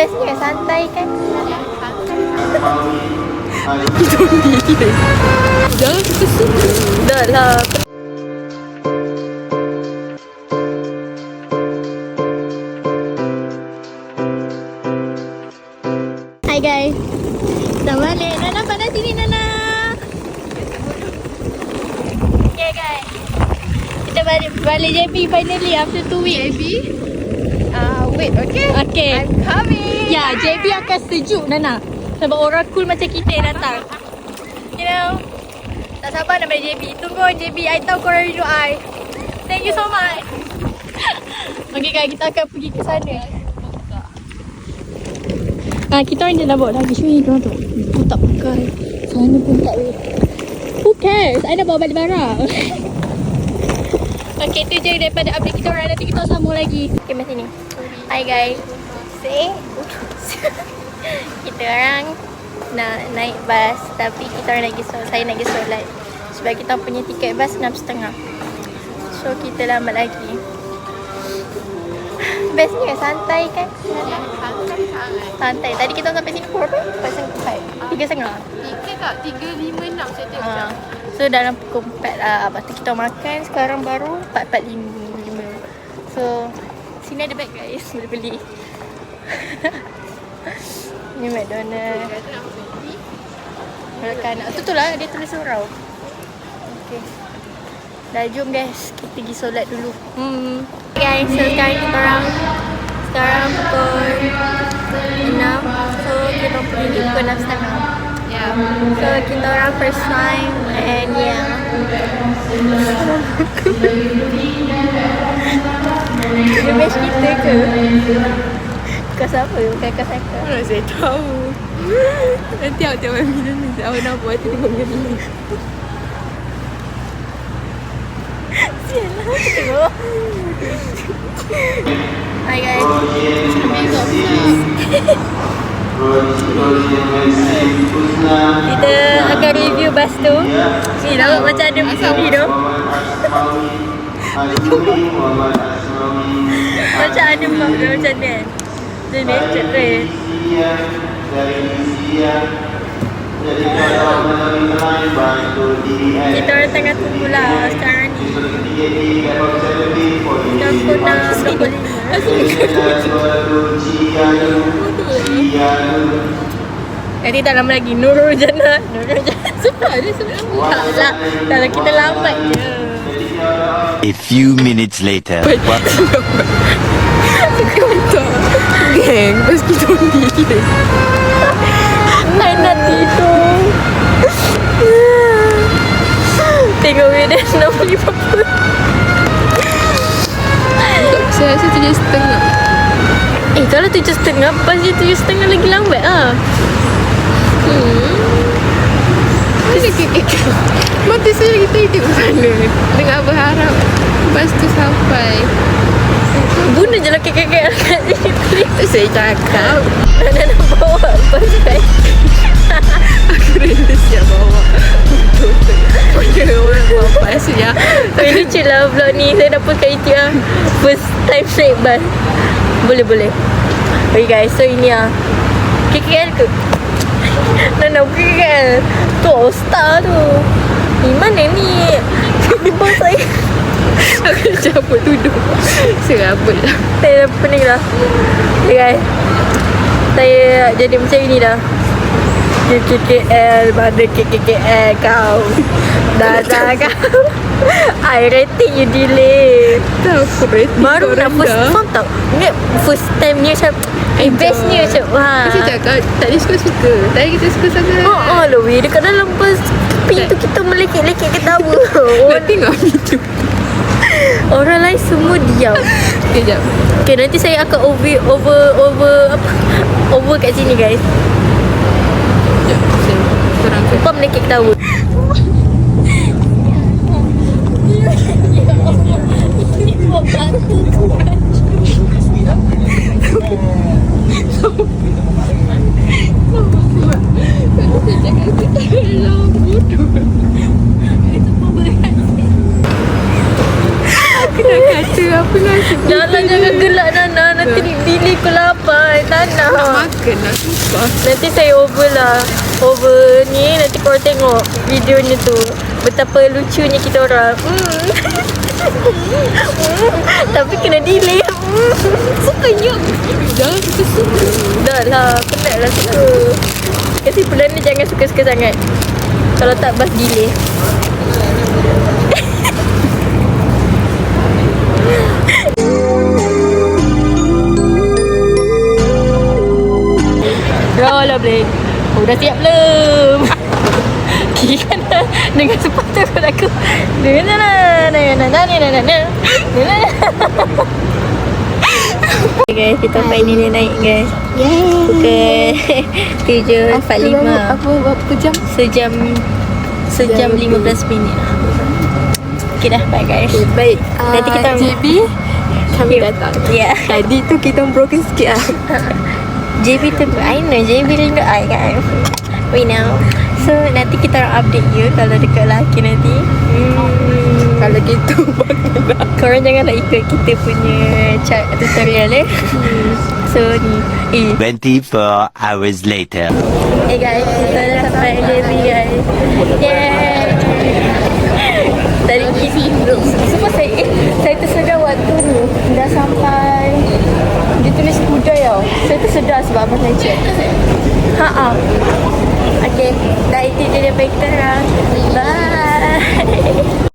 Bestnya santai kan? Jangan kita suka. Dah lah. Hai guys. Dah balik. Nana pada sini Nana. Okay guys. Kita balik JB finally after 2 weeks. JB? Wait, okay? Okay. I'm coming. Ya, JB akan sejuk Nana. Sebab orang cool macam kita yang datang. You know. Tak sabar nak balik JB. Tunggu JB. I tahu korang rindu I. Thank you so much. Okay guys, kita akan pergi ke sana. Kita orang je dah bawa lagi. Syui diorang tu. Aku tak pakai. Sana pun tak boleh. Who cares? I dah bawa balik barang. Okay, tu je daripada update kita orang. Nanti kita sambung lagi. Okay, mari sini. Hi guys. Say. Kita orang nak naik bas. Tapi kita orang nak pergi solat. Saya nak pergi solat. Sebab kita punya tiket bas 6.30. So, kita lambat lagi. Bestnya santai kan? Santai. Tadi kita sampai sini pukul berapa? 4.30. 3.30. 3.56 saya tengok. So dalam pukul 4 lah. Lepas tu kita makan. Sekarang baru 4.45. So sini ada bag guys. Boleh beli. Ni McDonald. Kan tu lah dia tulis surau. Okay. Dah jom guys. Kita pergi solat dulu. Guys, so sekarang kita orang pukul 6. So kita pergi pukul 6.30. Yeah. So kita orang first time and yeah. Dia match kita ke? Kau siapa? Bukan kau siapa? Mana saya tahu. Nanti awak tengok video ni. Awak nak buat tu tengok video ni. Sial lah, tengok. Hi guys. Kita akan review bas tu. Ni nampak macam ada movie tu. Macam ada map dia macam ni kan. Dia ni cerita. Kita orang tengah tunggu lah sekarang ni. Dah pukul 6.25. Nanti tak lama lagi Nurul Jannah. Sebab dia sebab Tak lah. Kalau kita lambat je. A few minutes later. Geng, pas kita ni. Hai nak tidur. Tengok dia nak pergi apa. Saya rasa 7.30. Kalau 7.30, pasti 7.30 lagi lambat lah. Mati saya kita hidup sana. Dengan berharap bas tu sampai. Bunda je lah kekek-kekek kat sini. Tu saya cakap. Nak bawa bas kan. Aku rela siap bawa. Punya orang bawa bas ya. Tapi lucu lah vlog ni. Saya dapat kat YouTube lah. First time naik bas. Boleh. Okay guys, so ini lah KKL ke? Nak KKL. Tu All-Star tu. Ni mana ni? Bos saya. Aku cabut duduk. Serabut lah. Saya dah pening dah. Okay guys, saya jadi macam ini dah. KKL, mana KKL kau? Dah kau. I rating you delay. Tak aku rating Baru nak first time tau. Ni first time ni macam bestnya macam wah. Saya cakap tak ada suka-suka. Tadi kita suka sangat. Oh loh, dekat dalam bus pintu kita melekit-lekit ketawa. Nak tengok video. Orang lain semua diam. Kejap. Okay, nanti saya akan over kat sini guys. Sekejap. Saya kurangkan. Kau melekit ketawa. Ini buat batu tu. Saya cakap aku tak rela bodoh. Itu pun berhasil. Aku dah Kita apa lah Jangan jangan gelak Nana. Nanti delay pukul 8. Nana. makan lah sumpah. Nanti saya over lah. Over ni nanti korang tengok videonya tu. Betapa lucunya kita orang. Tapi kena delay. Sukanya. Jangan kita suka. Dah lah. Penat lah suka. Kesimpulan ni jangan suka-suka sangat. Kalau tak bas delay. Roll blade. Oh, dah siap belum? Kira kan dengan sepatu aku. Okay guys, kita finally naik guys. Pukul 7.45. Apa jam? Sejam 15 minit. Okay dah, bye guys. Baik. Nanti kita- JB kami datang. Ya. Tadi tu kita broken sikit lah. JB tu I know JB rindu I kan. We know. So nanti kita orang update you kalau dekat lelaki nanti. Kalau gitu bagaimana? Korang janganlah ikut kita punya tutorial So ni 24 hours later. hey guys, kita dah sampai JB guys. Yay. Tadi sebab saya tersedar waktu ni dah sampai. Dia tulis Kudai tau. Saya tersedar sebab abang saya check. Okay, dah itu je daripada kita orang. Bye.